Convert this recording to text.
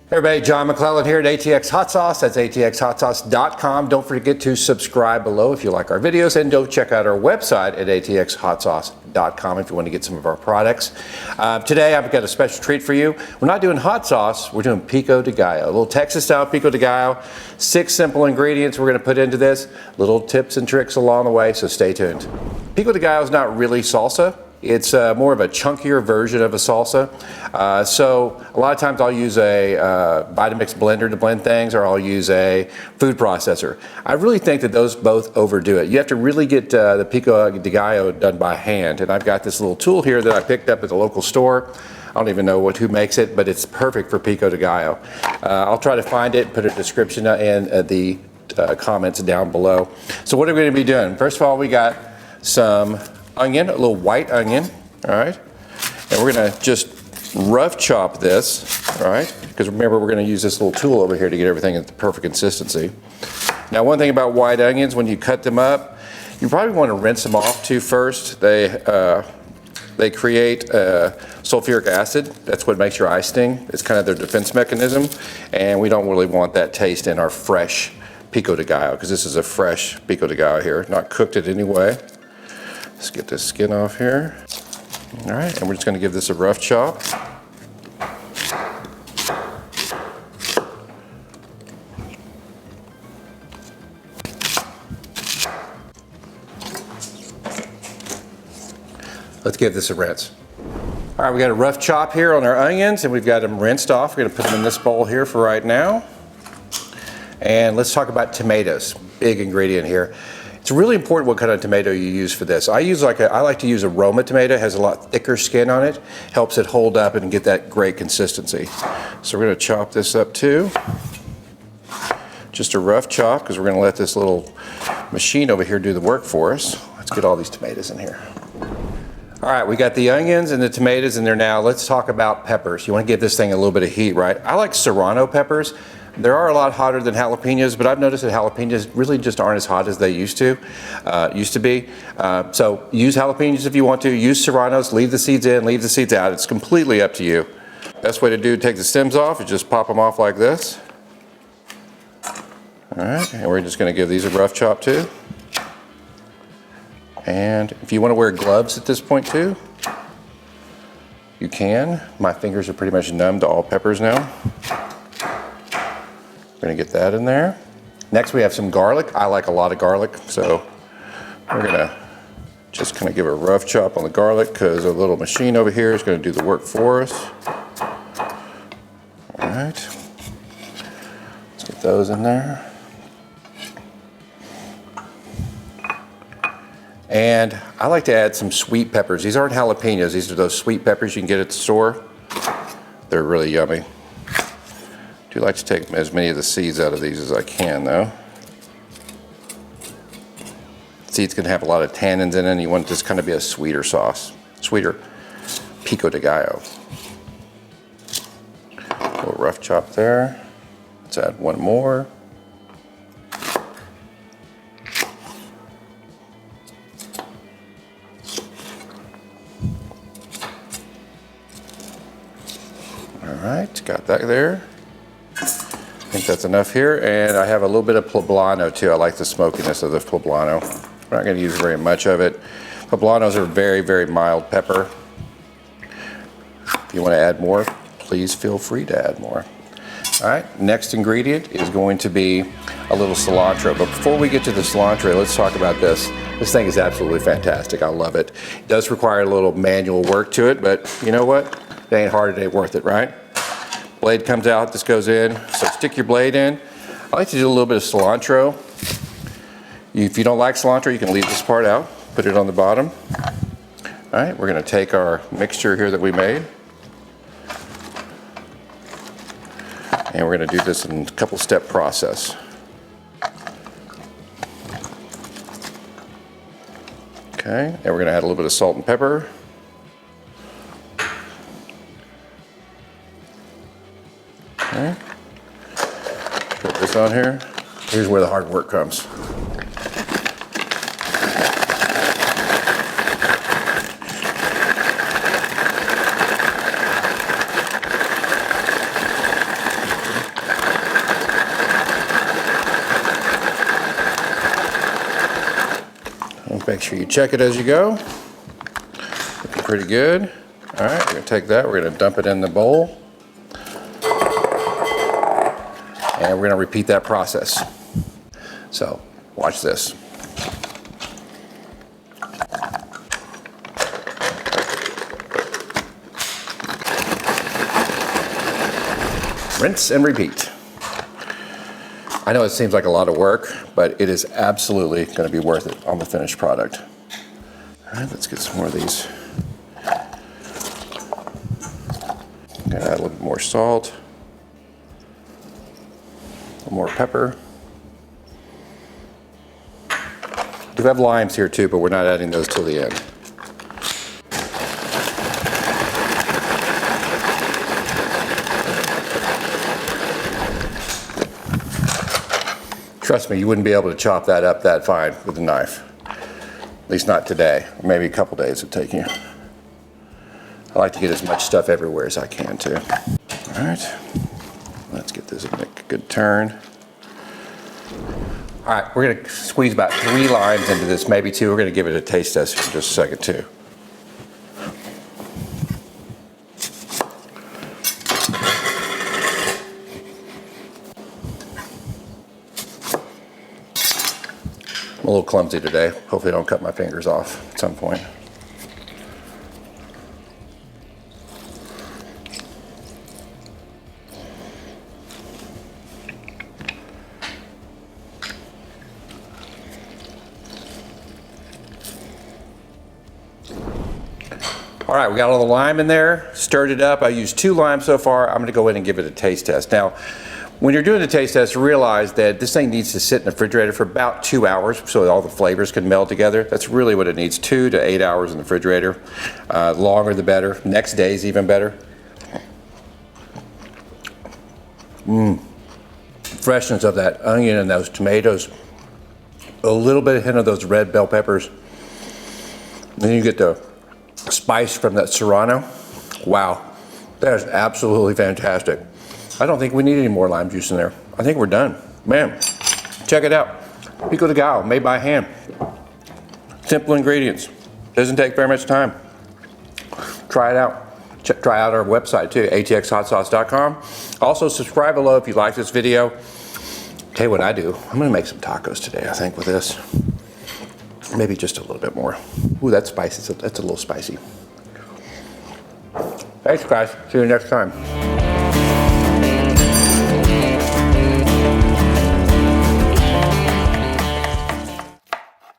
Hey everybody, John McClellan here at ATX Hot Sauce. That's atxhotsauce.com. Don't forget to subscribe below if you like our videos, and don't check out our website at atxhotsauce.com if you want to get some of our products. Today I've got a special treat for you. We're not doing hot sauce, we're doing Pico de Gallo, a little Texas style Pico de Gallo. 6 simple ingredients we're going to put into this, little tips and tricks along the way, so stay tuned. Pico de Gallo is not really salsa. It's more of a chunkier version of a salsa. So a lot of times I'll use a Vitamix blender to blend things, or I'll use a food processor. I really think that those both overdo it. You have to really get the Pico de Gallo done by hand. And I've got this little tool here that I picked up at the local store. I don't even know who makes it, but it's perfect for Pico de Gallo. I'll try to find it, put a description in the comments down below. So what are we going to be doing? First of all, we got some onion, a little white onion, all right? And we're gonna just rough chop this, all right? Because remember, we're gonna use this little tool over here to get everything at the perfect consistency. Now, one thing about white onions, when you cut them up, you probably wanna rinse them off too first. They create sulfuric acid. That's what makes your eye sting. It's kind of their defense mechanism. And we don't really want that taste in our fresh Pico de Gallo, because this is a fresh Pico de Gallo here, not cooked in any way. Let's get this skin off here. All right, and we're just gonna give this a rough chop. Let's give this a rinse. All right, we got a rough chop here on our onions, and we've got them rinsed off. We're gonna put them in this bowl here for right now. And let's talk about tomatoes, big ingredient here. It's really important what kind of tomato you use for this. I like to use a Roma tomato. It has a lot thicker skin on it. Helps it hold up and get that great consistency. So we're gonna chop this up too. Just a rough chop, because we're gonna let this little machine over here do the work for us. Let's get all these tomatoes in here. All right, we got the onions and the tomatoes in there now. Let's talk about peppers. You wanna give this thing a little bit of heat, right? I like serrano peppers. They are a lot hotter than jalapenos, but I've noticed that jalapenos really just aren't as hot as they used to be. So use jalapenos if you want to. Use serranos, leave the seeds in, leave the seeds out. It's completely up to you. Best way to do, take the stems off, is just pop them off like this. All right, and we're just gonna give these a rough chop too. And if you wanna wear gloves at this point too, you can. My fingers are pretty much numb to all peppers now. We're gonna get that in there. Next we have some garlic. I like a lot of garlic, so we're gonna just kind of give a rough chop on the garlic, because a little machine over here is gonna do the work for us. All right, let's get those in there. And I like to add some sweet peppers. These aren't jalapenos, these are those sweet peppers you can get at the store. They're really yummy. I like to take as many of the seeds out of these as I can, though. Seeds can have a lot of tannins in it, and you want this kind of be a sweeter sauce, sweeter Pico de Gallo. A little rough chop there. Let's add one more. All right, got that there. I think that's enough here, and I have a little bit of poblano too. I like the smokiness of the poblano. We're not going to use very much of it. Poblanos are very, very mild pepper. If you want to add more, please feel free to add more. All right, next ingredient is going to be a little cilantro. But before we get to the cilantro, let's talk about this. This thing is absolutely fantastic. I love it. It does require a little manual work to it, but you know what? It ain't hard, it ain't worth it, right? Blade comes out, this goes in. So stick your blade in. I like to do a little bit of cilantro. If you don't like cilantro, you can leave this part out. Put it on the bottom. All right, we're gonna take our mixture here that we made. And we're gonna do this in a couple step process. Okay, and we're gonna add a little bit of salt and pepper. Okay. Put this on here. Here's where the hard work comes. Make sure you check it as you go. Looking pretty good. All right, we're gonna take that, we're gonna dump it in the bowl. And we're gonna repeat that process. So, watch this. Rinse and repeat. I know it seems like a lot of work, but it is absolutely going to be worth it on the finished product. All right, let's get some more of these. I'm going to add a little bit more salt, a little more pepper. We have limes here too, but we're not adding those till the end. Trust me, you wouldn't be able to chop that up that fine with a knife. At least not today. Maybe a couple days it'd take you. I like to get as much stuff everywhere as I can too. All right, let's get this and make a good turn. All right, we're gonna squeeze about 3 limes into this, maybe 2. We're gonna give it a taste test in just a second too. I'm a little clumsy today. Hopefully I don't cut my fingers off at some point. All right, we got all the lime in there, stirred it up. I used 2 limes so far. I'm gonna go in and give it a taste test. Now, when you're doing the taste test, realize that this thing needs to sit in the refrigerator for about 2 hours so that all the flavors can meld together. That's really what it needs, 2 to 8 hours in the refrigerator. Longer the better. Next day is even better. Freshness of that onion and those tomatoes. A little bit of hint of those red bell peppers. Then you get the spice from that serrano. Wow, that is absolutely fantastic. I don't think we need any more lime juice in there. I think we're done. Man, check it out. Pico de Gallo, made by hand. Simple ingredients. Doesn't take very much time. Try it out. Try out our website too, atxhotsauce.com. Also subscribe below if you like this video. Tell you what I do. I'm gonna make some tacos today, I think, with this. Maybe just a little bit more. Ooh, that's spicy. That's a little spicy. Thanks, guys. See you next time.